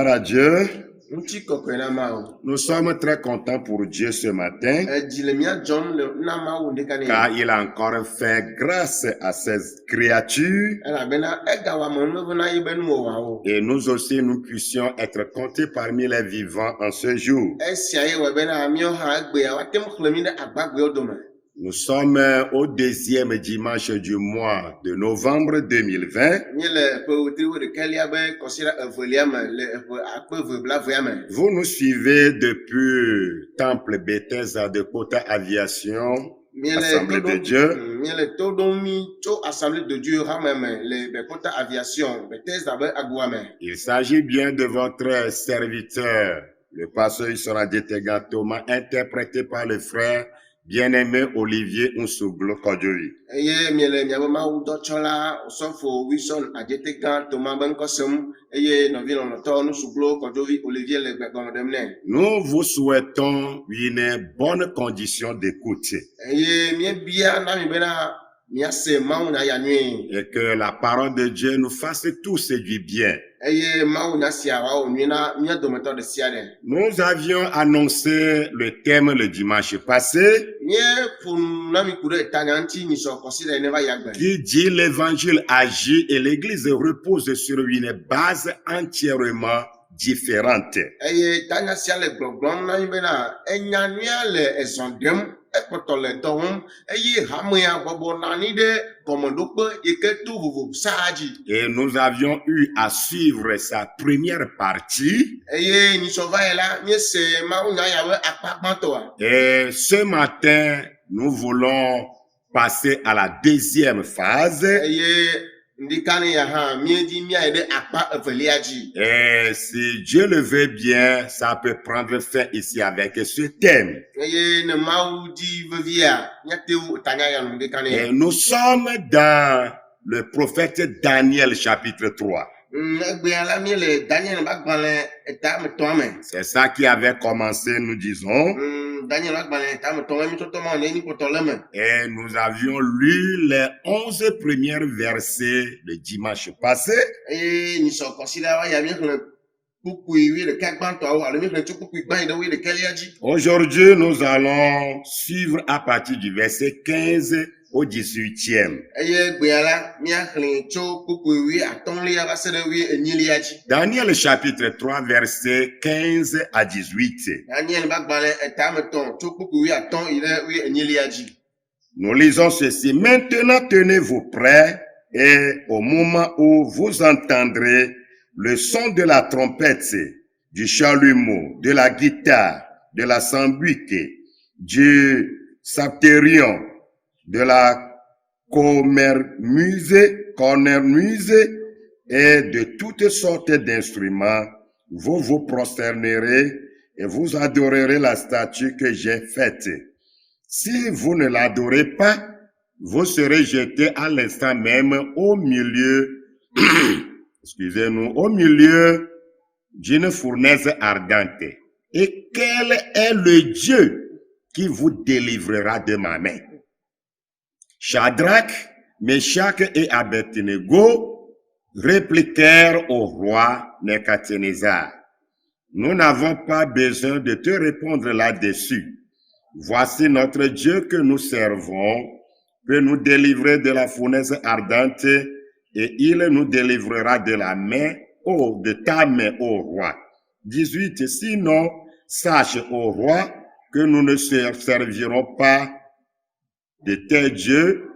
Gloire à Dieu. Nous sommes très contents pour Dieu ce matin, car il a encore fait grâce à ses créatures. Et nous aussi, nous puissions être comptés parmi les vivants en ce jour. Nous sommes au 2e dimanche du mois de novembre 2020. Vous nous suivez depuis Temple Bethesda de Kota Aviation, Assemblée de Dieu. Il s'agit bien de votre serviteur, le pasteur Isora Detega Thomas, interprété par le frère bien-aimé Olivier Nsuglo Kodjovi. Nous vous souhaitons une bonne condition d'écoute. Et que la parole de Dieu nous fasse tous du bien. Nous avions annoncé le thème le dimanche passé, qui dit l'évangile agit et l'église repose sur une base entièrement différente. Et nous avions eu à suivre sa première partie. Et ce matin, nous voulons passer à la deuxième phase. Et si Dieu le veut bien, ça peut prendre fin ici avec ce thème. Et nous sommes dans le prophète Daniel chapitre 3. C'est ça qui avait commencé, nous disons. Et nous avions lu les 11 premiers versets le dimanche passé. Aujourd'hui, nous allons suivre à partir du verset 15 au 18e. Daniel chapitre 3 verset 15 à 18. Nous lisons ceci. Maintenant, tenez-vous prêts et au moment où vous entendrez le son de la trompette, du chalumeau, de la guitare, de la sambuque, du sapterion, de la cornemuse et de toutes sortes d'instruments, vous vous prosternerez et vous adorerez la statue que j'ai faite. Si vous ne l'adorez pas, vous serez jetés à l'instant même au milieu, au milieu d'une fournaise ardente. Et quel est le Dieu qui vous délivrera de ma main? Shadrach, Meshach et Abednego répliquèrent au roi Nebuchadnezzar. Nous n'avons pas besoin de te répondre là-dessus. Voici notre Dieu que nous servons peut nous délivrer de la fournaise ardente et il nous délivrera de la main, de ta main, ô roi. 18. Sinon, sache, ô roi, que nous ne servirons pas de tes dieux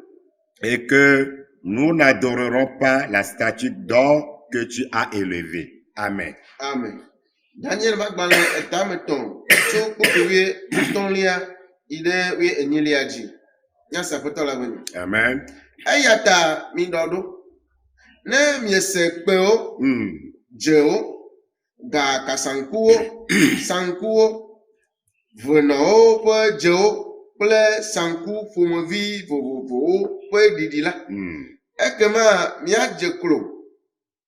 et que nous n'adorerons pas la statue d'or que tu as élevée. Amen. Amen. Daniel Magbale etameton so pokewe tonlia ide we enyiliaji. Nya sapotola bani. Amen. Ayata mindodo. Ne miese peo jeo ga kasankuo sankuo venao po jeo ple sanku fumovi vovovo po didila. Ekema mia jeklo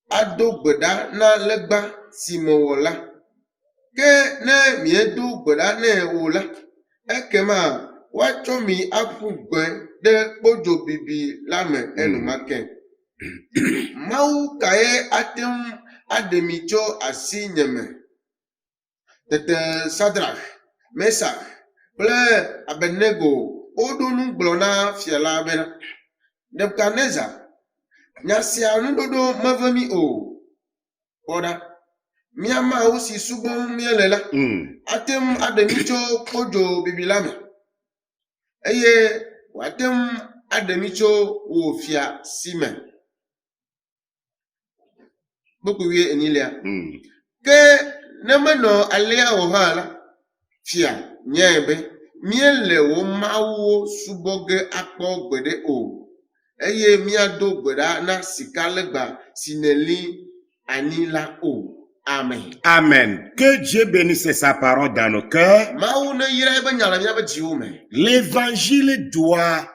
ado gbeda na legba simowola. Ke ne miedu gbeda ne wola. Ekema wacho mi afugbe de bojo bibi lame enu make. Mau kae atem aɖemi tso asi nye me. Tete Sadrach, Mesach kple Abednego woɖo nu gblɔ na fia la bena Nebukadnezar, nya sia nuɖoɖo meve mi o. Kpɔɖa, mía mawu si subɔm míele la, ate ŋu aɖe mi tso kpodzo bibi la me, eye wòate ŋu aɖe mi tso wò fia si me. Kpokpoe enyilia. Ke ne menɔ alea o hã la, fia nyae be míele wo mawuwo subɔ ge akpɔ gbeɖe o, eye míado gbe ɖa na sikalegba si neli anyi la o. Amen. Amen. Que Dieu bénisse sa parole dans nos cœurs. Mawu ne yra ebe nya le míaƒe dziwo me. L'évangile doit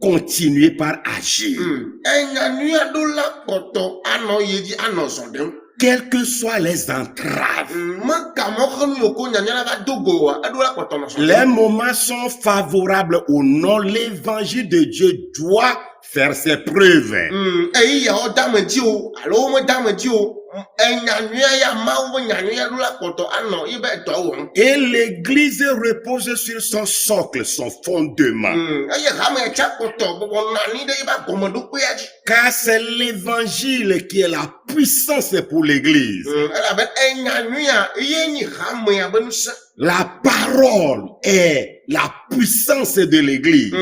continuer par agir. Enya nua ɖo la kpɔtɔ anɔ ye dzi anɔ zɔ ɖem. Quelles que soient les entraves. Les moments sont favorables ou non. L'évangile de Dieu doit faire ses preuves. Et l'église repose sur son socle, son fondement. Car c'est l'évangile qui est la puissance pour l'église. La parole est la puissance de l'église.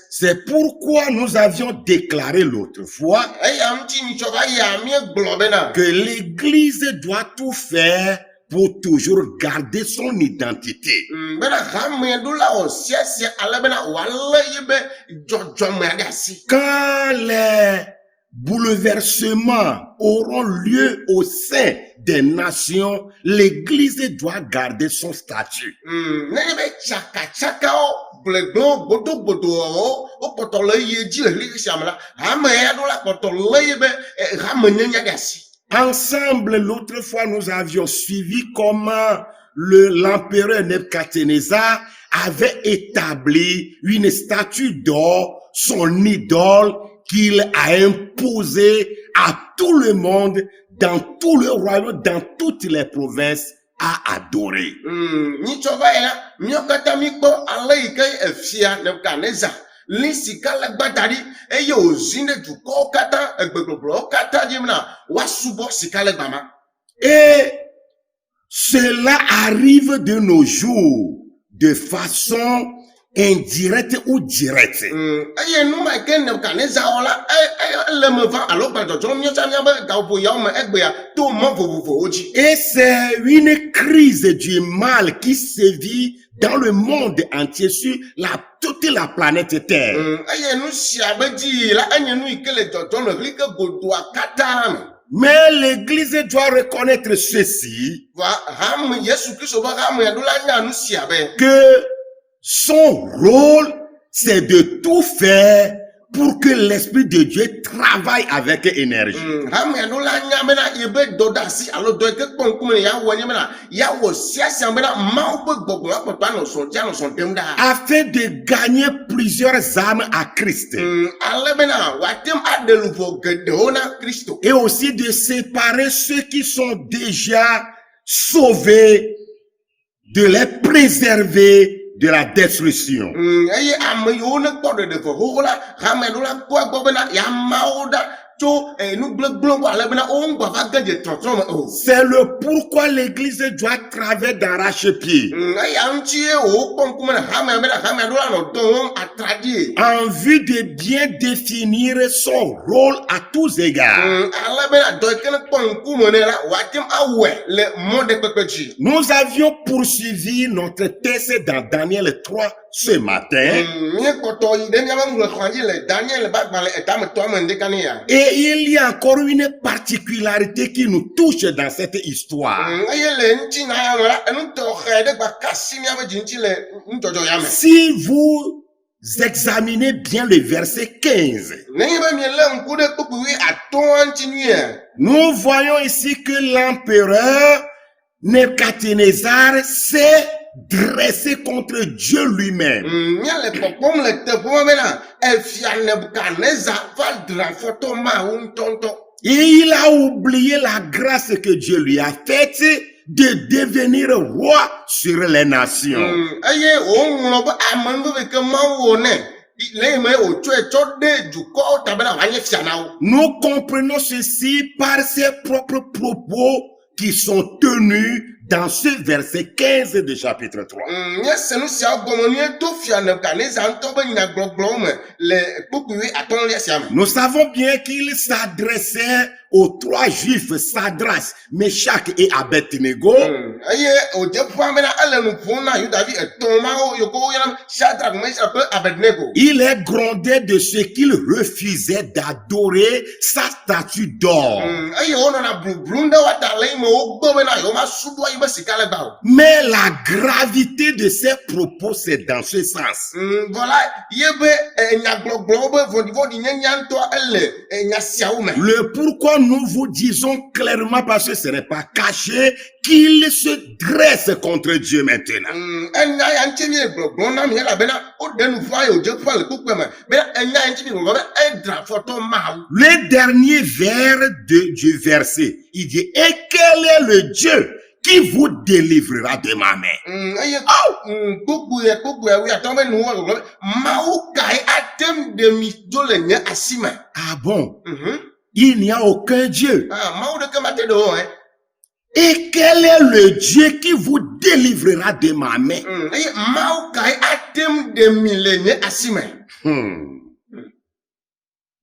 C'est pourquoi nous avions déclaré l'autre fois que l'église doit tout faire pour toujours garder son identité. Quand les bouleversements auront lieu au sein des nations, l'église doit garder son statut. Ensemble, l'autre fois, nous avions suivi comment l'empereur Nebuchadnezzar avait établi une statue d'or, son idole, qu'il a imposé à tout le monde, dans tout le royaume, dans toutes les provinces, à adorer. Et cela arrive de nos jours de façon indirecte ou directe. Et c'est une crise du mal qui sévit dans le monde entier sur toute la planète Terre. Mais l'église doit reconnaître ceci, que son rôle, c'est de tout faire pour que l'Esprit de Dieu travaille avec énergie. Afin de gagner plusieurs âmes à Christ. Et aussi de séparer ceux qui sont déjà sauvés, de les préserver de la destruction. C'est le pourquoi l'église doit travailler d'arrache-pied en vue de bien définir son rôle à tous égards. Nous avions poursuivi notre texte dans Daniel 3 ce matin. Et il y a encore une particularité qui nous touche dans cette histoire. Si vous examinez bien le verset 15, nous voyons ici que l'empereur Nebuchadnezzar s'est dressé contre Dieu lui-même. Mia le kpɔkpɔm le teƒe bena efia Nebukadnezar va dra fɔtɔ Mawu ŋutɔŋutɔ. Et il a oublié la grâce que Dieu lui a faite de devenir roi sur les nations. Eye woŋlɔ be ame ŋgɔgbe ke Mawu wɔ nɛ. Le me wotsɔe tsɔ ɖe dukɔwo ta bena wòanye fia na wo. Nous comprenons ceci par ses propres propos qui sont tenus dans ce verset 15 de chapitre 3. Míese nu siawo gɔme nye to fia Nebukadnezar ŋutɔ be nyagbɔgblɔwo me le kpukpui 1 sia me. Nous savons bien qu'il s'adressait aux trois juifs, Sadras, Meshach et Abednego. Eye wòdze ƒãa bena ele nu ƒom na Yudavi etɔ̃ mawo yoko woyɔna Shadrach, Meshach kple Abednego. Il est grondé de ce qu'il refusait d'adorer sa statue d'or. Eye wonɔna blublu ɖe woata le eme wogbe bena yewomasubɔ yi be sikalegba o. Mais la gravité de ses propos, c'est dans ce sens. Voilà, ye be nyagbɔgblɔwo be vɔ̃ɖivɔ̃ɖi nyenya ŋutɔ ele nya siawo me. Le pourquoi nous vous disons clairement, parce que ce n'est pas caché, qu'il se dresse contre Dieu maintenant. Enya ya ŋuti mi gbɔgblɔm na mi elabena woɖe nu ƒãa ye wòdze ƒãa le kpukpue me bena enya ya ŋuti mi gbɔgblɔ be edra fɔtɔ Mawu. Le dernier vers du verset, il dit, et quel est le Dieu qui vous délivrera de ma main? Eye kpukpue wi atɔ be nuwo gbɔgblɔ be Mawu kae atem ɖe mi dzo le nye asi me. Ah bon? Il n'y a aucun Dieu. Mawu ɖeke mate ɖe wo hein. Et quel est le Dieu qui vous délivrera de ma main? Eye Mawu kae atem ɖe mi le nye asi me.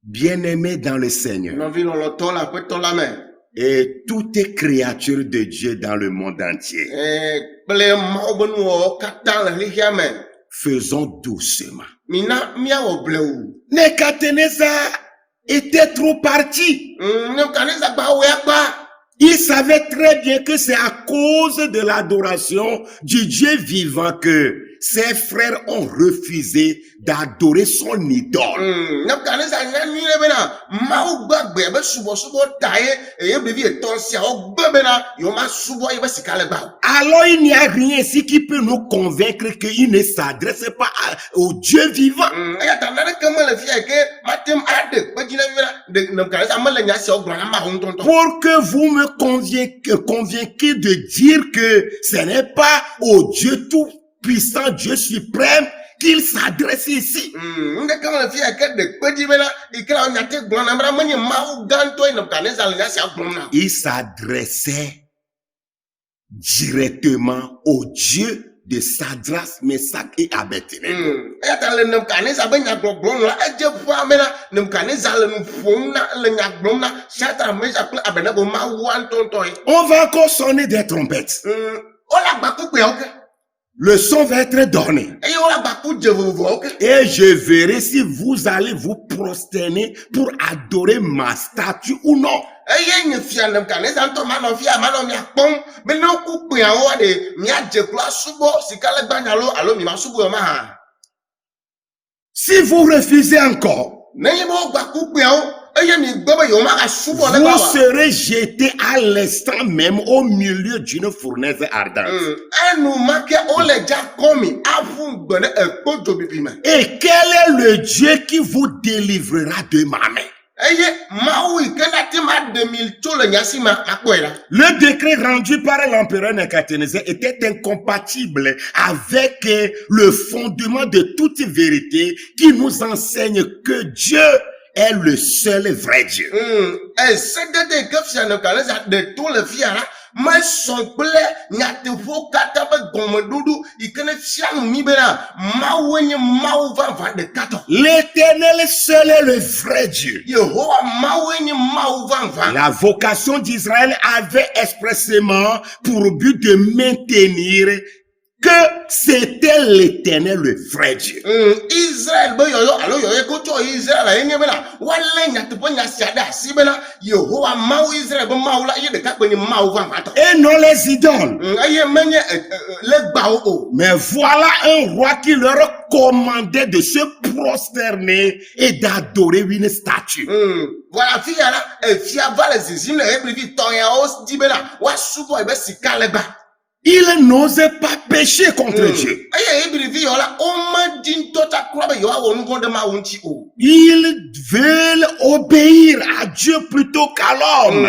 Bien-aimé dans le Seigneur. Nɔvi lɔlɔtɔ le Aƒetɔ la me. Et toutes créatures de Dieu dans le monde entier. Kple Mawu be nuwɔwɔ katã le xexea me. Faisons doucement. Mina miawɔ blewu. Nebuchadnezzar était trop parti. Nebukadnezar gba wo akpa. Il savait très bien que c'est à cause de l'adoration du Dieu vivant que ses frères ont refusé d'adorer son idole. Nebukadnezar nya nyuie bena Mawu gbagbe be subɔsubɔ ta ye eye ɖevi etɔ̃ siawo gbe bena yewomasubɔ yi be sikalegba o. Alors il n'y a rien ici qui peut nous convaincre qu'il ne s'adresse pas au Dieu vivant. Eya ta naneke mele fia ke matem aɖe kpedzi na mi bena Nebukadnezar mele nya siawo gblɔm na Mawu ŋutɔŋutɔ. Pour que vous me convainquez de dire que ce n'est pas au Dieu tout-puissant, Dieu suprême, qu'il s'adresse ici. Ndeke mele fia ke ɖe kpedzi bena ikela nya te gblɔm na bena menye Mawu gãtɔe Nebukadnezar le nya sia gblɔm na. Il s'adressait directement au Dieu de Sadras, Meshach et Abednego. Eya ta le Nebukadnezar be nyagbɔgblɔm la edze ƒãa bena Nebukadnezar le nu ƒom na le nya gblɔm na Shadrach, Meshach kple Abednego Mawua ŋutɔŋutɔ ye. On va encore sonner des trompettes. Wole agbakpukpueawo ke. Le son va être donné. Eye wole agbakpu dze vovovoawo ke. Et je verrai si vous allez vous prosterner pour adorer ma statue ou non. Eye nye fia Nebukadnezar ŋutɔ manɔ fia manɔ mia kpɔm be ne kpukpueawo ɖe miadze klo asubɔ sikalegba alo mi masubɔ ma hã. Si vous refusez encore, nenye be wogba kpukpueawo eye mi gbe be yewomagasubɔ legba vous wa. serez jeté à l'instant même au milieu d'une fournaise ardente. Enumake wole dza kɔmi aƒu gbe ɖe ekpo dzobibi me. Et quel est le Dieu qui vous délivrera de ma main? Eye Mawu yi ke nate ma ɖe mi tso le nya si me akpɔe la. Le décret rendu par l'empereur Nebuchadnezzar était incompatible avec le fondement de toute vérité qui nous enseigne que Dieu est le seul vrai Dieu. Esedede ke fia Nebukadnezar ɖe to le fia la mesɔn kple nyateƒewo katã be gɔmeɖoɖo yi ke ne fia mi bena Mawu nye Mawu vavã ɖeka tɔ. L'Éternel seul est le vrai Dieu. Yehowa Mawu nye Mawu vavã. La vocation d'Israël avait expressément pour but de maintenir que c'était l'Éternel le vrai Dieu. Israël be yoyo alo yoyo ko tso Israël la yenye bena wale nyateƒe nya sia ɖe asi bena Yehowa Mawu Israël be Mawu la ye ɖeka kpe nye Mawu vavãtɔ. Et non les idoles. Eye menye legbawo o. Mais voilà un roi qui leur commandait de se prosterner et d'adorer une statue. Voilà fia la fia va le zizim le eblivi tɔ yawo di bena wa subɔ ebe sika legba. Il n'osait pas péché contre Dieu. Ils veulent obéir à Dieu plutôt qu'à l'homme.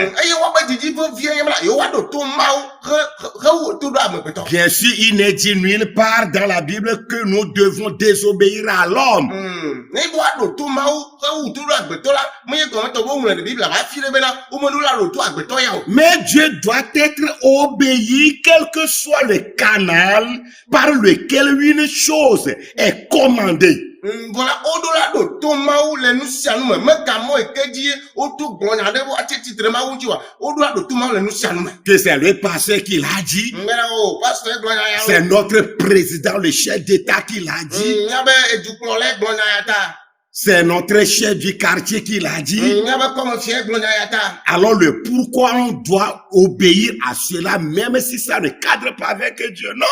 Bien sûr, il n'est dit nulle part dans la Bible que nous devons désobéir à l'homme. Mais Dieu doit être obéi, quel que soit le canal par lequel une chose est commandée. Voilà, au-delà de Thomas, les nous sianoume, mais comment est-ce dit, autour de l'on a dit, au-delà de Thomas, les nous sianoume. Que c'est le pasteur qui l'a dit. C'est notre président, le chef d'État qui l'a dit. C'est notre chef du quartier qui l'a dit. Alors le pourquoi on doit obéir à cela, même si ça ne cadre pas avec Dieu, non.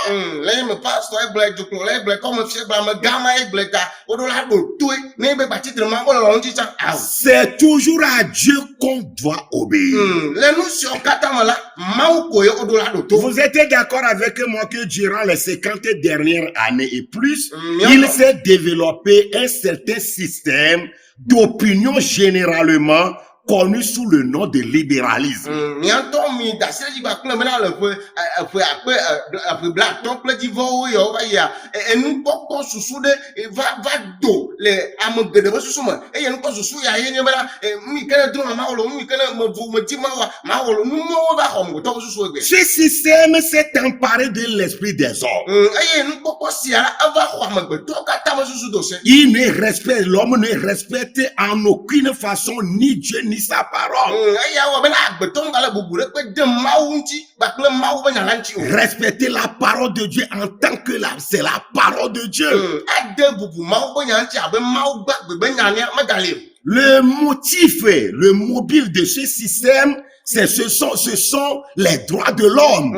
C'est toujours à Dieu qu'on doit obéir. Vous êtes d'accord avec moi que durant les 50 dernières années et plus, il s'est développé un certain système d'opinion généralement connu sous le nom de libéralisme. Ce système s'est emparé de l'esprit des hommes. Il ne respecte, l'homme ne respecte en aucune façon ni Dieu ni sa parole. Respecter la parole de Dieu en tant que c'est la parole de Dieu. Le motif, le mobile de ce système, ce sont les droits de l'homme.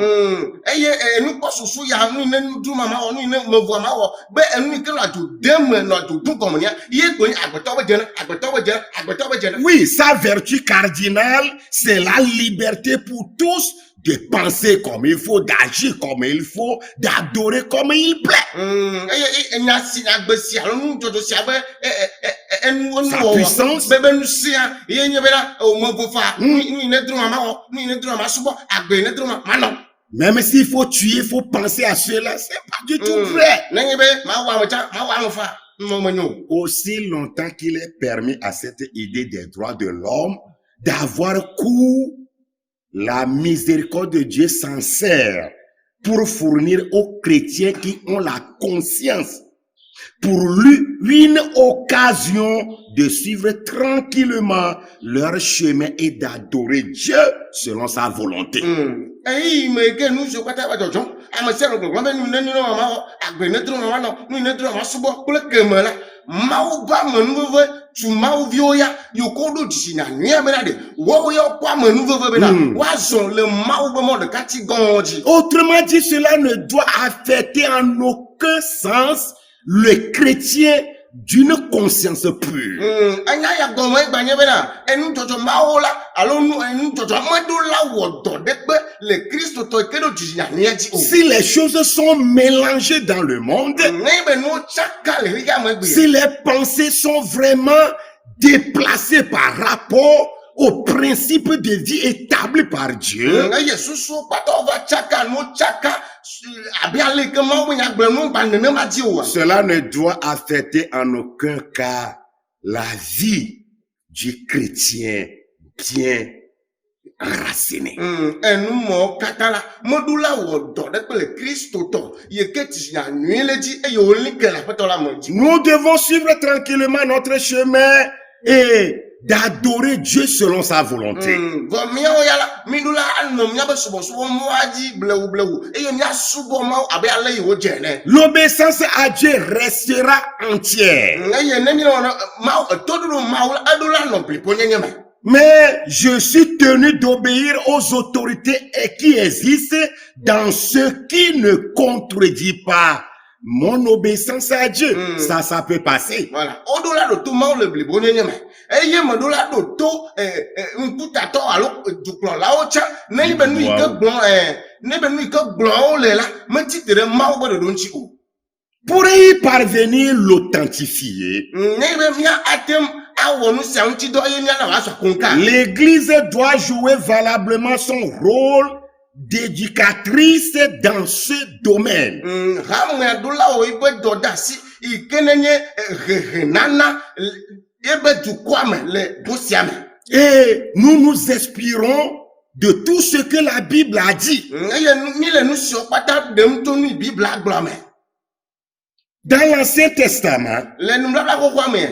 Oui, sa vertu cardinale, c'est la liberté pour tous de penser comme il faut, d'agir comme il faut, d'adorer comme il plaît. Sa puissance. Même s'il faut tuer, il faut penser à cela, c'est pas du tout vrai. Aussi longtemps qu'il est permis à cette idée des droits de l'homme d'avoir cours, la miséricorde de Dieu s'en sert pour fournir aux chrétiens qui ont la conscience pour lui une occasion de suivre tranquillement leur chemin et d'adorer Dieu selon sa volonté. Autrement dit, cela ne doit affecter en aucun sens le chrétien d'une conscience pure. Si les choses sont mélangées dans le monde, si les pensées sont vraiment déplacées par rapport aux principes de vie établis par Dieu, cela ne doit affecter en aucun cas la vie du chrétien bien enraciné. Nous devons suivre tranquillement notre chemin et d'adorer Dieu selon sa volonté. L'obéissance à Dieu restera entière. Mais je suis tenu d'obéir aux autorités qui existent dans ce qui ne contredit pas mon obéissance à Dieu. Ça peut passer. Voilà. Au-delà de tout monde, le blibonné, et me dola do to un putato alors du plan la ocha n'est ben nous que bon ne be nu ke gblɔ le la meti te ɖe mawu be ɖoɖo ŋuti o. Pour y parvenir, l'authentifier, Ne be mía atem awɔ nu sia ŋuti dɔ eye mía na wòasɔ konka. l'Église doit jouer valablement son rôle d'éducatrice dans ce domaine. Hameaɖolawo yi be dɔ de asi yi ke nenye hehenana ebe dukɔa me le go sia me. Et nous nous inspirons de tout ce que la Bible a dit. Eye mi le nu siwo kpata ɖem to nu Biblia gblɔ me. Dans l'Ancien Testament, Le nubabla xoxoa me.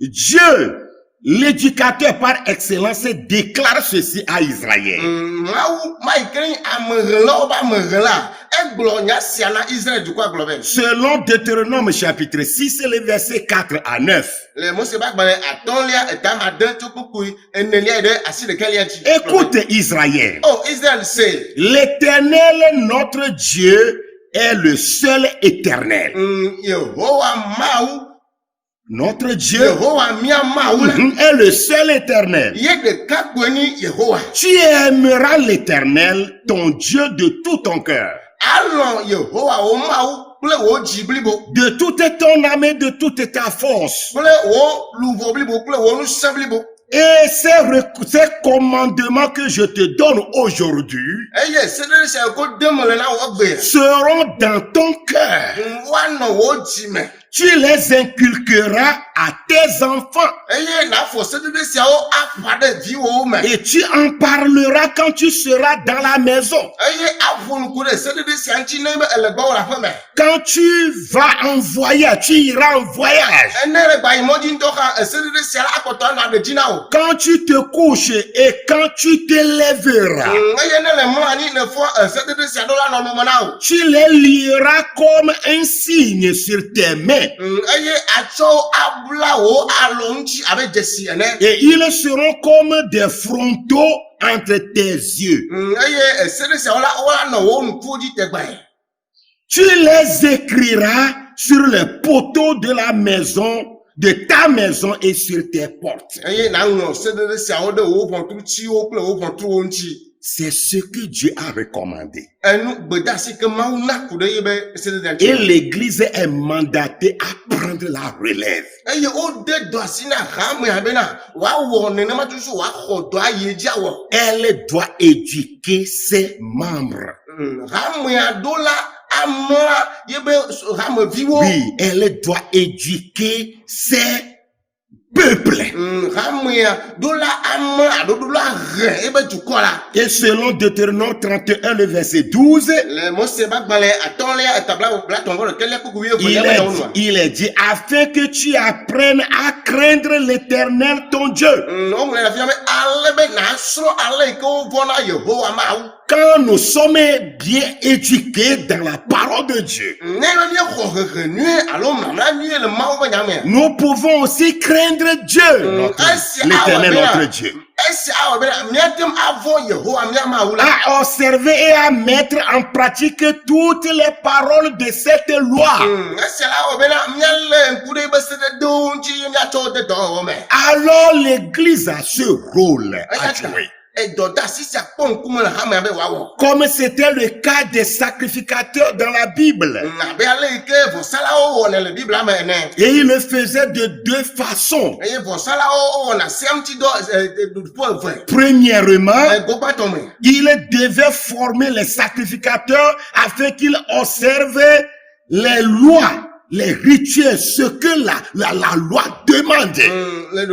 Dieu, l'éducateur par excellence, déclare ceci à Israël. Mawu ma yi ke nye amehelawo be amehela egblɔ nya sia na Israel dukɔa gblɔ be. Selon Deutéronome chapitre 6, les versets 4 à 9. Le Mose ba gbalẽ atɔ̃lia etama-ade tso kpukpui enelia ɖe asi ɖekelia dzi. Écoute Israël. Oh Israël sait. L'Éternel, notre Dieu, est le seul éternel. Yehowa Mawu. Notre Dieu Yehowa mía Mawu la. est le seul éternel. Ye ɖeka koe nye Yehowa. Tu aimeras l'Éternel, ton Dieu, de tout ton cœur, Alɔ Yehowa wo Mawu kple wo dzi blibo. de toute ton âme et de toute ta force. Kple wo luʋɔ blibo kple wo ŋusẽ blibo. Et ces commandements que je te donne aujourd'hui Eye seɖeɖe sia ko dem le na wo gbea. seront dans ton cœur. Woanɔ wo dzi me. Tu les inculqueras à tes enfants Eye nafɔ seɖeɖe siawo aƒã ɖe viwo me. et tu en parleras quand tu seras dans la maison. Eye aƒo nuku ɖe seɖeɖe sia ŋuti ne be ele gbɔ wò le aƒe me. Quand tu vas en voyage, tu iras en voyage. Ene le gbayimɔdzi ŋutɔ xa seɖeɖe sia la akpɔtɔ anɔ aɖe dzi na wo. Quand tu te couches et quand tu te lèveras, Eye ne le mlɔ anyi ne fɔ seɖeɖe sia ɖo la nɔ nume na wo. tu les lieras comme un signe sur tes mains. Eye atsɔ abla wo alo ŋuti abe dzesi ene. Et ils seront comme des frontaux entre tes yeux. Eye seɖeɖe siawo la woanɔ wo ŋkuwo dzi tegbae. Tu les écriras sur les poteaux de la maison, de ta maison et sur tes portes. Eye naŋlɔ seɖeɖe siawo ɖe wo ʋɔtrutiwo kple wo ʋɔtruwo ŋuti. C'est ce que Dieu a recommandé. Enu gbedeasi ke Mawu na ku ɖe ye be seɖeɖe Et ŋuti. l'Église est mandatée à prendre la relève. Eye wode dɔ asi na hamea bena woawɔ nenema tutu woaxɔ dɔ ayi dzi awɔ. Elle doit éduquer ses membres. Hamea ɖo la amla ye be hameviwo. Oui, elle doit éduquer ses peuples. Hamea ɖo la amla aɖoɖo la he ebe dukɔ la. Et selon Deutéronome 31, le verset 12, Le Mose ba gbalẽ atɔ̃lia etabla tɔ̃gɔ ɖekelia kpukpu wuieve ya be nua. il est dit, afin que tu apprennes à craindre l'Éternel ton Dieu. Woŋlɔ le afi ya be ale be nasrɔ̃ ale yi ke wovɔna Yehowa Mawu. Quand nous sommes bien éduqués dans la parole de Dieu, Ne be míexɔ hehe nyuie alo mamla nyuie le Mawu be nya me. nous pouvons aussi craindre Dieu, l'Éternel notre Dieu, Esi awɔ bena míatem avɔ Yehowa mía Mawu la. à observer et à mettre en pratique toutes les paroles de cette loi. Esi la awɔ bena míalé ŋku ɖe be seɖeɖewo ŋuti míatsɔ wo de dɔwɔwɔ me. Alors l'Église a ce rôle à jouer. Dɔdeasi sia kpɔ ŋkume le hamea be wòawɔ. Comme c'était le cas des sacrificateurs dans la Bible. Abe ale yi ke vɔsalawo wɔnɛ le Biblia me ene. Et il le faisait de deux façons. Eye vɔsalawo wɔna sea ŋuti dɔ duƒe eve. Premièrement, Gogbãtɔ me. il devait former les sacrificateurs afin qu'ils observent les lois, les rituels, ce que la loi demande. Le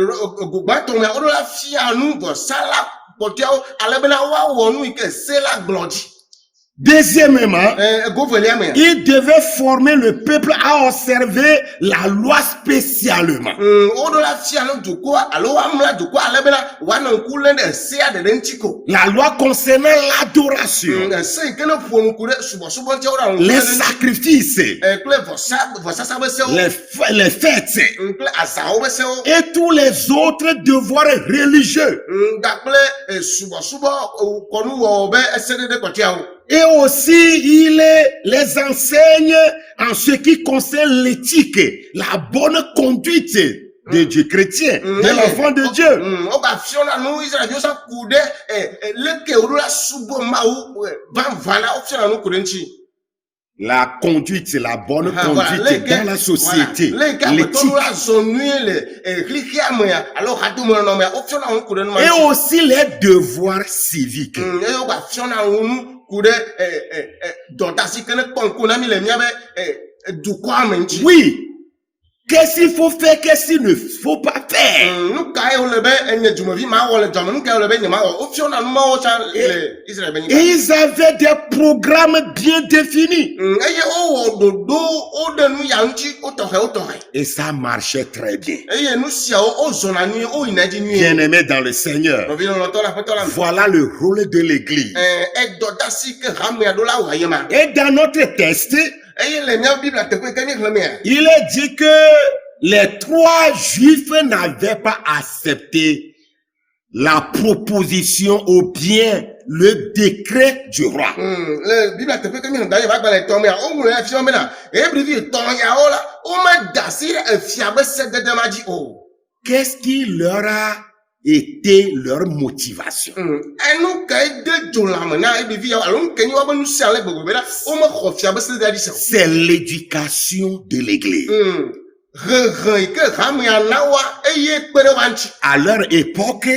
gogbãtɔ me woɖo la fia nu vɔsala kpɔtɔewo ale bena woawɔ nu yi ke se la gblɔ dzi. Deuxièmement, Govelia me. il devait former le peuple à observer la loi spécialement. Woɖo la fia nu dukɔa alo woamla dukɔa ale bena woanɔ ŋku lé ɖe sea ɖeɖe ŋuti ko. La loi concernant l'adoration, Se yi ke ne ƒo ŋku ɖe subɔsubɔ ŋuti woɖo ŋku les lé ɖe ŋuti. sacrifices, Kple vɔsasa be sewo. les fêtes Kple azawo be sewo. et tous les autres devoirs religieux. Gakple subɔsubɔ kɔnuwɔwɔ be eseɖeɖe kpɔtɔeawo. Et aussi, il les enseigne en ce qui concerne l'éthique, la bonne conduite. de Dieu, chrétien, de l'enfant de Dieu. Oba fiona no Israël yo sa kude leke orula subo mau van vala option no kudenchi. La conduite, c'est la bonne conduite dans la société. Et aussi les devoirs civiques. Oui. Qu'est-ce qu'il faut faire, qu'est-ce qu'il ne faut pas faire. Et ils avaient des programmes bien définis. Et ça marchait très bien. Bien-aimés dans le Seigneur, voilà le rôle de l'Église. Et dans notre texte, il est dit que les 3 Juifs n'avaient pas accepté la proposition ou bien le décret du roi. Qu'est-ce qui leur a été leur motivation? C'est l'éducation de l'Église. À leur époque,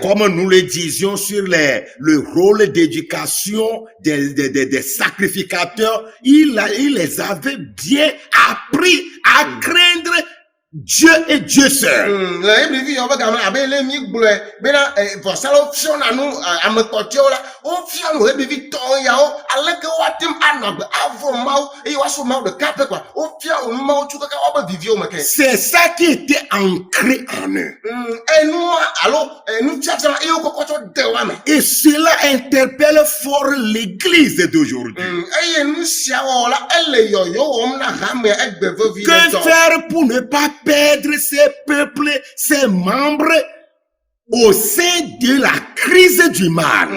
comme nous le disions sur le rôle d'éducation des sacrificateurs, il les avait bien appris à craindre Dieu et Dieu seul. C'est ça qui était ancré en eux. Et cela interpelle fort l'Église d'aujourd'hui. Que faire pour ne pas perdre ces peuples, ces membres au sein de la crise du mal?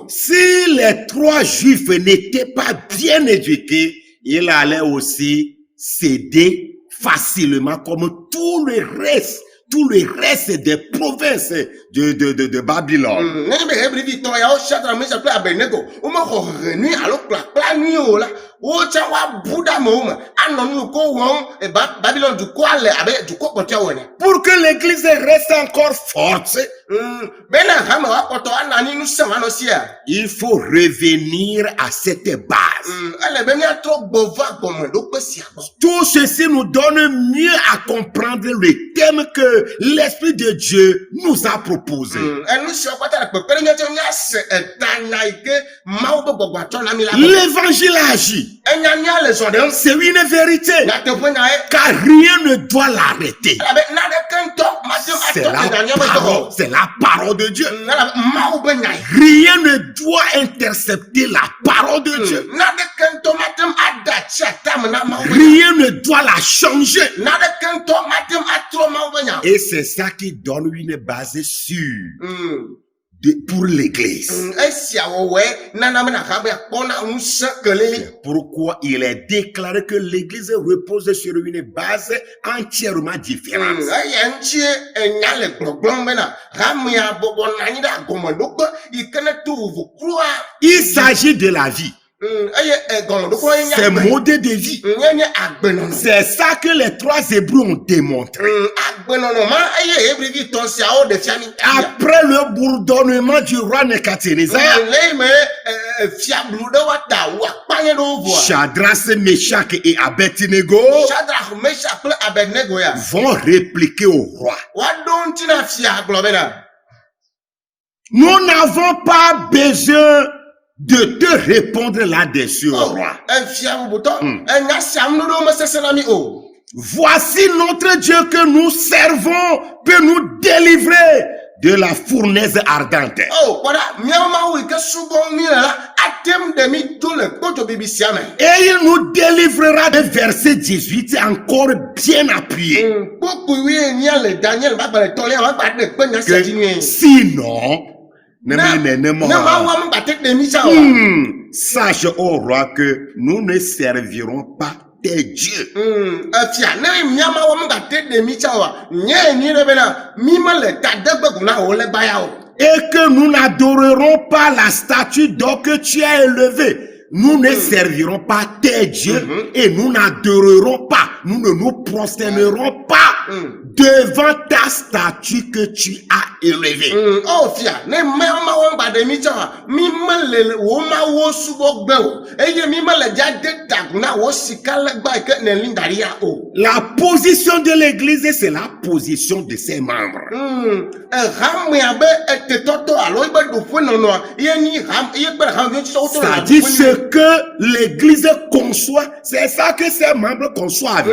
Si les 3 Juifs n'étaient pas bien éduqués, ils allaient aussi céder facilement comme tout le reste des provinces de Babylone. Pour que l'Église reste encore forte, il faut revenir à cette base. Tout ceci nous donne mieux à comprendre le thème que l'Esprit de Dieu nous a proposé. L'évangile agit. C'est une vérité. Car rien ne doit l'arrêter. C'est la parole de Dieu. Rien ne doit intercepter la parole de Dieu. Rien ne doit la changer. Et c'est ça qui donne une base sûre pour l'Église. C'est pourquoi il est déclaré que l'Église repose sur une base entièrement différente. Il s'agit de la vie. C'est mode de vie. C'est ça que les 3 Hébreux ont démontré. Après le bourdonnement du roi Nebuchadnezzar, Shadrach, Meshach et Abednego vont répliquer au roi. Nous n'avons pas besoin de te répondre là-dessus, roi. Voici notre Dieu que nous servons peut nous délivrer de la fournaise ardente. Et il nous délivrera de verset 18 encore bien appuyé. Que sinon, Sache au roi que nous ne servirons pas tes dieux. Et que nous n'adorerons pas la statue d'or que tu as élevée. Nous ne servirons pas tes dieux et nous n'adorerons pas, nous ne nous prosternerons pas devant ta statue que tu as élevée. La position de l'église, c'est la position de ses membres. Ça dit ce que l'église conçoit, c'est ça que ses membres conçoivent.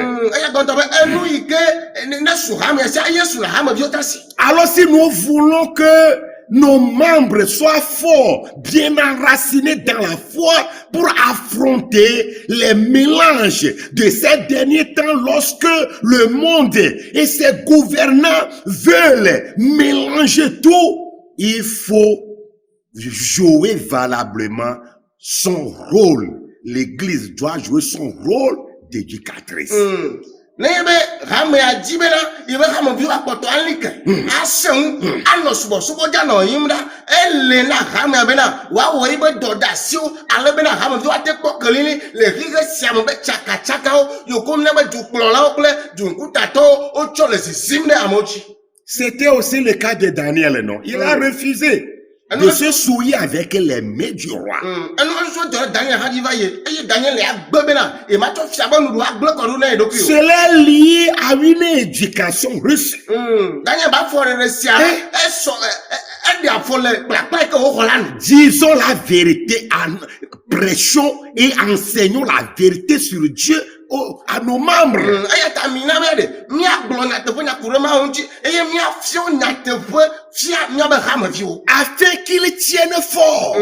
Alors si nous voulons que nos membres soient forts, bien enracinés dans la foi pour affronter les mélanges de ces derniers temps lorsque le monde et ses gouvernants veulent mélanger tout, il faut jouer valablement son rôle. L'église doit jouer son rôle d'éducatrice. C'était aussi le cas de Daniel, non? Il a refusé de se souiller avec les mets du roi. Cela est lié à une éducation reçue. Disons la vérité, prêchons et enseignons la vérité sur Dieu à nos membres. Afin qu'ils tiennent fort.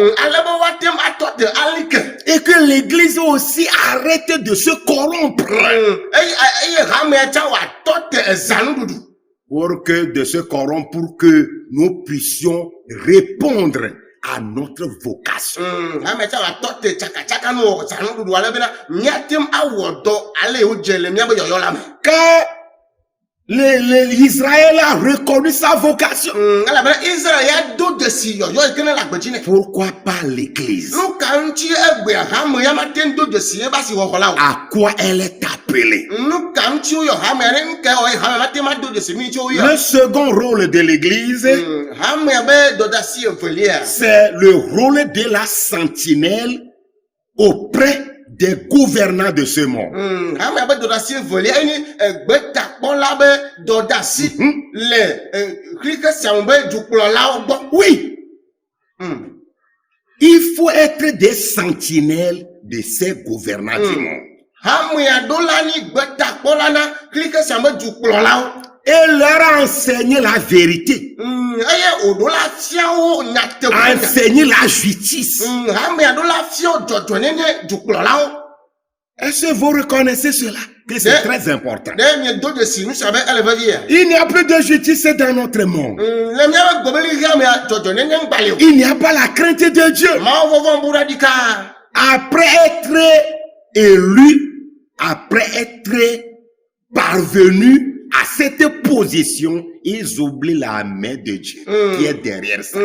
Et que l'église aussi arrête de se corrompre. Pour que nous puissions répondre à notre vocation. Car Israël a reconnu sa vocation. Pourquoi pas l'église? À quoi elle est appelée? Le second rôle de l'église, c'est le rôle de la sentinelle auprès des gouvernants de ce monde. Oui. Il faut être des sentinelles de ces gouvernants du monde. Et leur enseigner la vérité. Enseigner la justice. Est-ce que vous reconnaissez cela? Que c'est très important. Il n'y a plus de justice dans notre monde. Il n'y a pas la crainte de Dieu. Après être élu, après être parvenu à cette position, ils oublient la main de Dieu qui est derrière ça.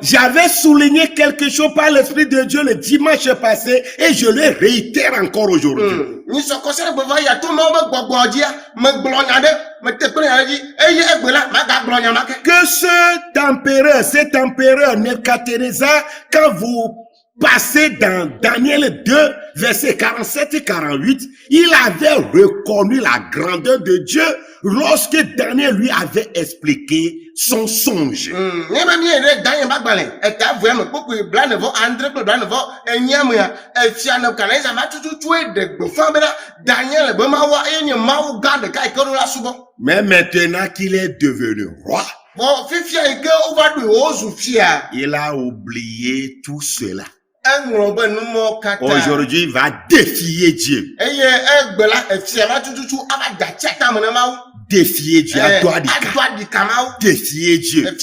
J'avais souligné quelque chose par l'Esprit de Dieu le dimanche passé et je le réitère encore aujourd'hui. Que cet empereur Nebuchadnezzar, quand vous passez dans Daniel 2, verset 47 et 48, il avait reconnu la grandeur de Dieu lorsque Daniel lui avait expliqué son songe. Mais maintenant qu'il est devenu roi, il a oublié tout cela. aujourd'hui va défier Dieu. Défier Dieu à toi défier Dieu.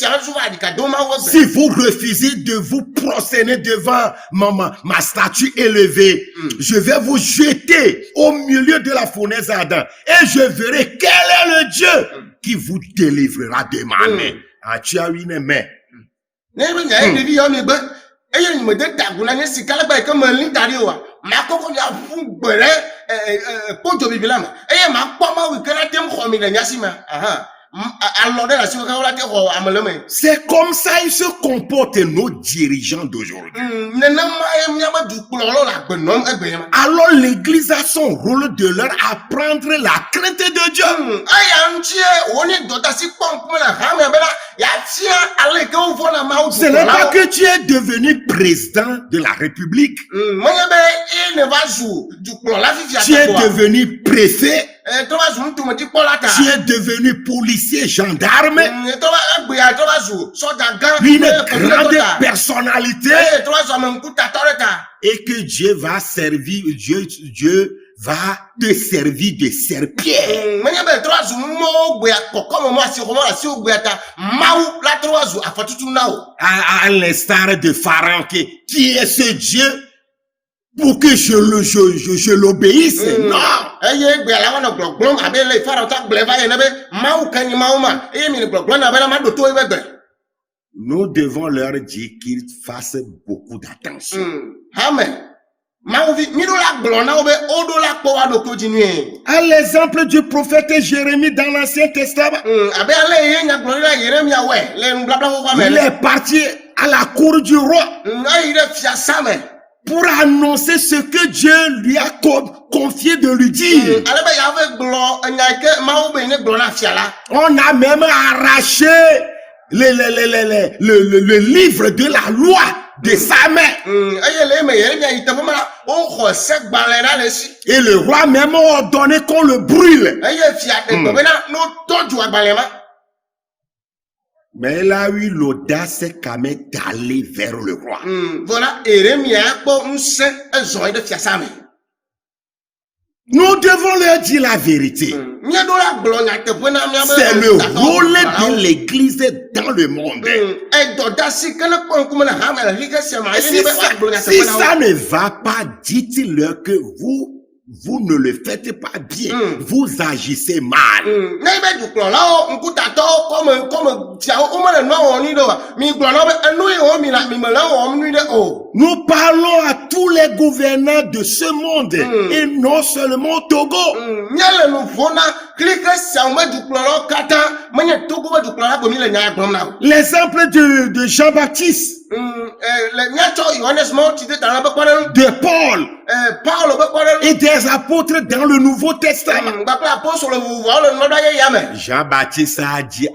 Si vous refusez de vous prosterner devant ma statue élevée, je vais vous jeter au milieu de la fournaise ardente et je verrai quel est le Dieu qui vous délivrera de ma main. Ah, tu as une main. C'est comme ça ils se comportent nos dirigeants d'aujourd'hui. Alors l'église a son rôle de leur apprendre la crainte de Dieu. Ce n'est pas que tu es devenu président de la République. Tu es devenu préfet. Tu es devenu policier, gendarme, une grande personnalité, et que Dieu va servir, Dieu va te servir de serpillère. À l'instar de Pharaon, qui est ce Dieu pour que je l'obéisse? Non. Nous devons leur dire qu'ils fassent beaucoup d'attention. À l'exemple du prophète Jérémie dans l'Ancien Testament, il est parti à la cour du roi pour annoncer ce que Dieu lui a confié de lui dire. On a même arraché le livre de la loi de sa main. Et le roi même a ordonné qu'on le brûle. Mais il a eu l'audace quand même d'aller vers le roi. Nous devons leur dire la vérité. C'est le rôle de l'église dans le monde. Si ça ne va pas, dites-leur que vous ne le faites pas bien. Vous agissez mal. Nous parlons à tous les gouvernants de ce monde et non seulement au Togo. L'exemple de Jean-Baptiste, de Paul et des apôtres dans le Nouveau Testament. Jean-Baptiste a dit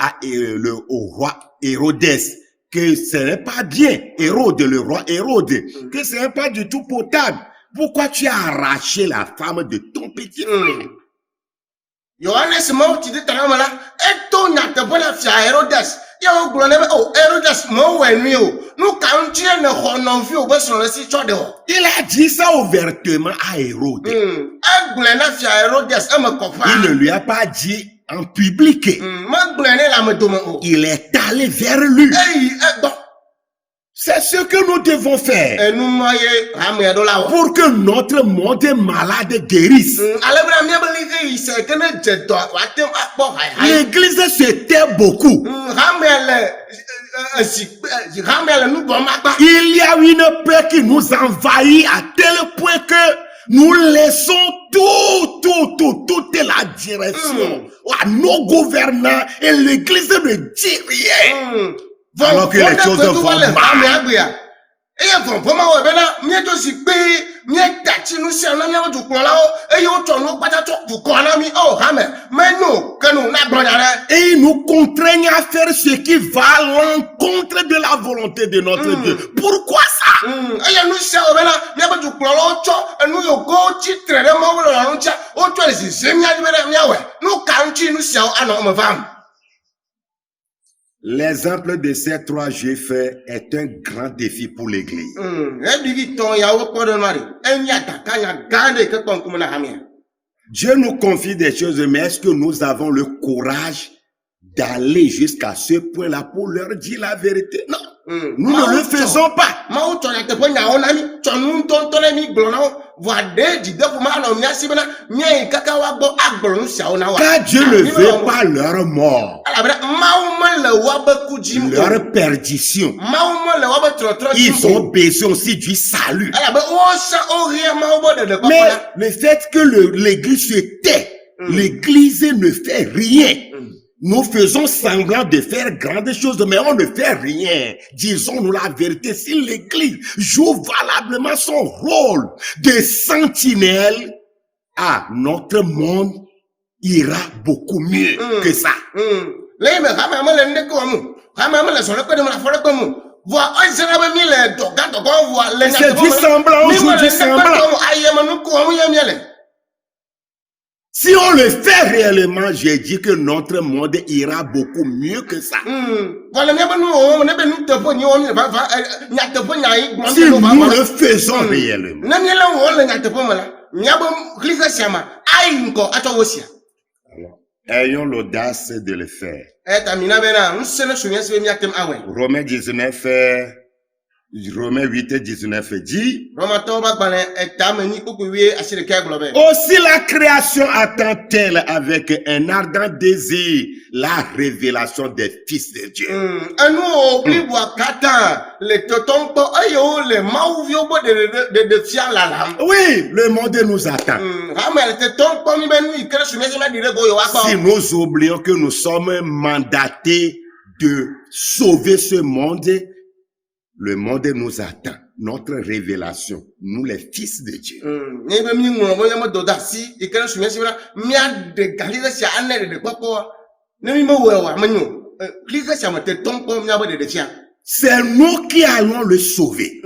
au roi Hérodès que ce n'est pas bien, le roi Hérode, que ce n'est pas du tout potable. Pourquoi tu as arraché la femme de ton petit frère? Il a dit ça ouvertement à Hérode. Il ne lui a pas dit en public. Il est allé vers lui. C'est ce que nous devons faire pour que notre monde malade guérisse. L'église se tait beaucoup. Il y a une peur qui nous envahit à tel point que nous laissons toute la direction à nos gouvernants et l'église ne dit rien. Alors que les choses vont mal. Et ils nous contraignent à faire ce qui va à l'encontre de la volonté de notre Dieu. Pourquoi ça? L'exemple de ces 3 juifs est un grand défi pour l'Église. Dieu nous confie des choses, mais est-ce que nous avons le courage d'aller jusqu'à ce point-là pour leur dire la vérité? Non, nous ne le faisons pas. Car Dieu ne veut pas leur mort, leur perdition. Ils ont besoin aussi du salut. Mais le fait que l'Église se tait, l'Église ne fait rien. Nous faisons semblant de faire grandes choses, mais on ne fait rien. Disons-nous la vérité. Si l'Église joue valablement son rôle de sentinelle, notre monde ira beaucoup mieux que ça. C'est du semblant, on joue du semblant. Si on le fait réellement, j'ai dit que notre monde ira beaucoup mieux que ça. Si nous le faisons réellement. Alors, ayons l'audace de le faire. Romains 8 et 19 dit, aussi la création attend-elle avec un ardent désir la révélation des fils de Dieu. Oui, le monde nous attend. Si nous oublions que nous sommes mandatés de sauver ce monde, le monde nous attend. Notre révélation, nous les fils de Dieu. C'est nous qui allons le sauver.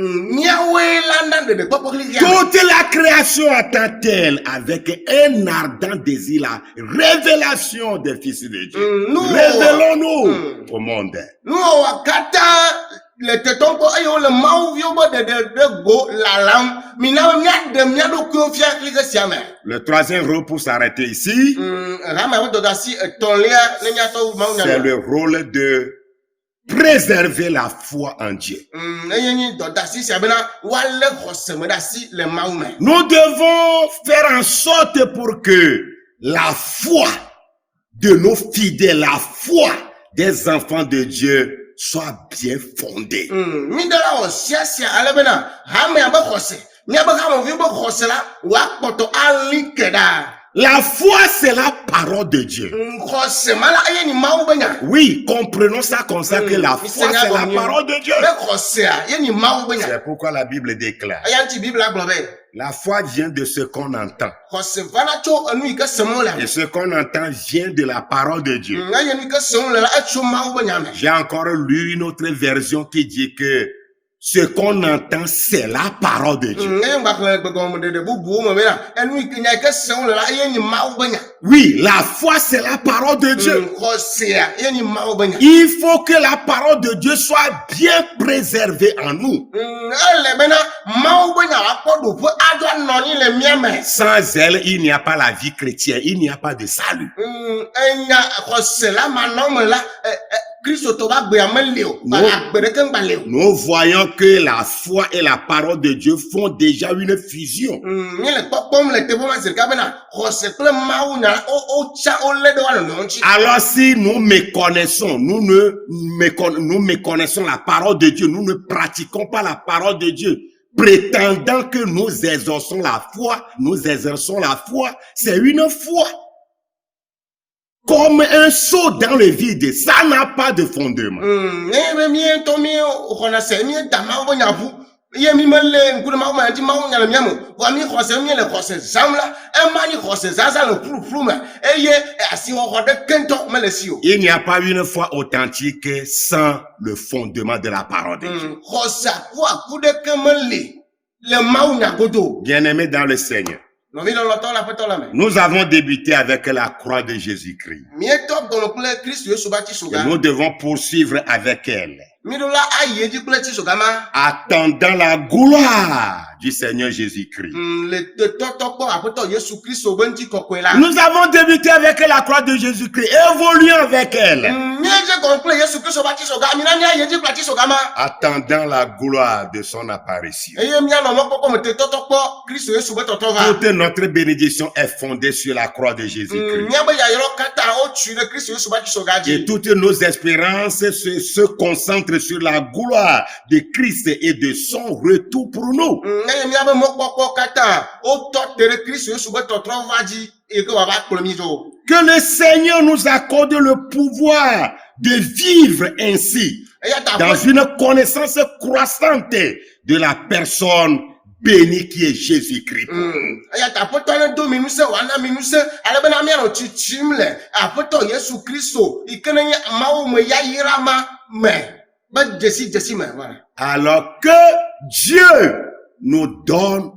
Toute la création attend-elle avec un ardent désir la révélation des fils de Dieu. Révélons-nous au monde. Le troisième rôle pour s'arrêter ici, c'est le rôle de préserver la foi en Dieu. Nous devons faire en sorte pour que la foi de nos fidèles, la foi des enfants de Dieu soit bien fondée. La foi, c'est la parole de Dieu. Oui, comprenons ça comme ça, que la foi, c'est la parole de Dieu. C'est pourquoi la Bible déclare: la foi vient de ce qu'on entend. Et ce qu'on entend vient de la parole de Dieu. J'ai encore lu une autre version qui dit que ce qu'on entend, c'est la parole de Dieu. Oui, la foi, c'est la parole de Dieu. Il faut que la parole de Dieu soit bien préservée en nous. Sans elle, il n'y a pas la vie chrétienne, il n'y a pas de salut. Nous voyons que la foi et la parole de Dieu font déjà une fusion. Alors si nous méconnaissons, nous méconnaissons la parole de Dieu, nous ne pratiquons pas la parole de Dieu, prétendant que nous exerçons la foi, c'est une foi comme un seau dans le vide, ça n'a pas de fondement. Il n'y a pas une foi authentique sans le fondement de la parole de Dieu. Bien-aimés dans le Seigneur, Nɔvi lɔlɔtɔ le aƒetɔ la me. Nous avons débuté avec la croix de Jésus-Christ. Míetɔ gɔnɔ kple Kristu Yesu ba tsisoga. Et nous devons poursuivre avec elle. Míɖo la ayi edzi kple tsisoga ma. Attendant la gloire du Seigneur Jésus-Christ. Le tɔtɔ kpɔ aƒetɔ Yesu Kristu be ŋuti kɔkɔe la. Nous avons débuté avec la croix de Jésus-Christ, évoluons avec elle. Míedze gɔnɔ kple Yesu Kristu ba tsisoga. Mina míayi edzi kple tsisoga ma. Attendant la gloire de son apparition. Eye míanɔ mɔkpɔkpɔ me te tɔtɔ kpɔ Kristu Yesu be tɔtɔ va. Toute notre bénédiction est fondée sur la croix de Jésus-Christ. Míabe yayɔrɔ katã wotui ɖe Kristu Yesu ba tsisoga dzi. Et toutes nos espérances se concentrent sur la gloire de Christ et de son retour pour nous. Eye míabe mɔkpɔkpɔ katã wotɔ te ɖe Kristu Yesu be tɔtrɔ va dzi eye ke wòava kplɔ mí dzo. Que le Seigneur nous accorde le pouvoir de vivre ainsi, Eya ta dans une connaissance croissante de la personne bénie qui est Jésus-Christ. eya ta aƒetɔ ne do mi ŋusẽ wòana mi ŋusẽ ale bena míanɔ tsitsim le aƒetɔ Yesu Kristu yi ke nenye Mawu me yayra ma me be dzesi me. Voilà. Alors que Dieu nous donne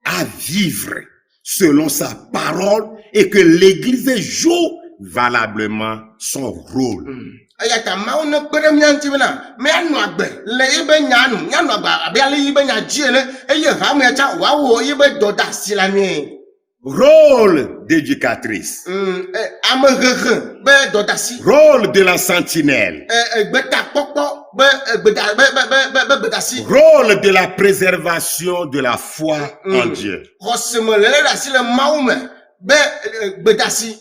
à vivre selon sa parole et que l'Église joue valablement son rôle. Eya ta Mawu ne kpe ɖe mía ŋuti bena míanɔ agbe le yibe nya nu, míanɔ agbe abe ale yibe nya dzi ene eye hamea tsã wòawɔ yibe dɔdeasi la mí. Rôle d'éducatrice. Ame hehe be dɔdeasi. Rôle de la sentinelle. Gbetakpɔkpɔ be gbedeasi. Rôle de la préservation de la foi en Dieu. Xɔseme le ɖe asi le Mawu me be gbedeasi.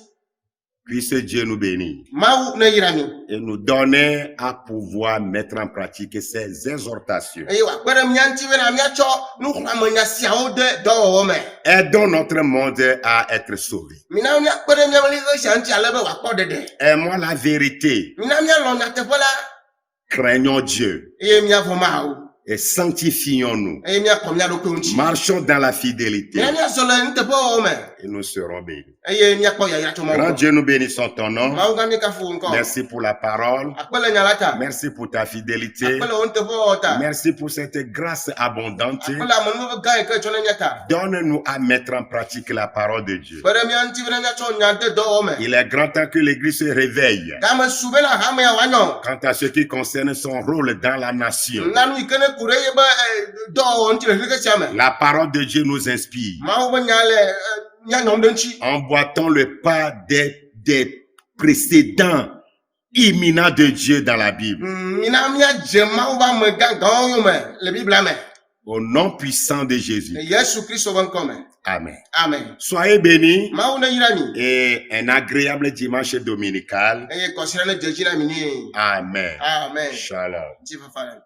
Puisse Dieu nous bénir Mawu ne yra mi. et nous donner à pouvoir mettre en pratique ces exhortations. Eye wòakpe ɖe mía ŋuti bena míatsɔ nuxlẽamenya siawo de dɔwɔwɔ me. Aidons notre monde à être sauvé. Mina míakpe ɖe míaƒe lixe sia ŋuti ale be wòakpɔ ɖeɖe. Aimons la vérité. Mina míalɔ̃ nyateƒe la Craignons Dieu eye míavɔ Mawu et sanctifions-nous. eye míakɔ mía ɖokui ŋuti. Marchons dans la fidélité Mina míazɔ le nuteƒewɔwɔ me et nous serons bénis. eye míakpɔ yayra tso Mawu Grand gbɔ. Dieu, nous bénissons ton nom. Mawu gã míekafu wò ŋkɔ. Merci pour la parole. Akpe le nya la ta. Merci pour ta fidélité. Akpe le wò nuteƒewɔwɔ ta. Merci pour cette grâce abondante. Akpe le amenuveve gã yi ke tsɔ ne mía ta. Donne-nous à mettre en pratique la parole de Dieu. Kpe ɖe mía ŋuti bena míatsɔ nya de dɔwɔwɔ me. Il est grand temps que l'Église se réveille Game su bena hamea wòanyɔ. quant à ce qui concerne son rôle dans la nation. Nanu yi ke ne ku ɖe yebe dɔwɔwɔ ŋuti le xixe sia me. La parole de Dieu nous inspire. Mawu be nya le míanyɔm ɖe ŋuti. Emboîtons le pas des précédents imminents de Dieu dans la Bible. Mina míadze Mawu ƒe amegã gãwo yome le Biblia me. Au nom puissant de Jésus. Le Yesu Kristu ƒe ŋkɔ me. Amen. Amen. Soyez bénis Mawu ne yra mi. et un agréable dimanche dominical. Eye kɔsiɖa ne dze dzi na mi nɛ. Amen. Amen. Shalom. Ŋutifafa le.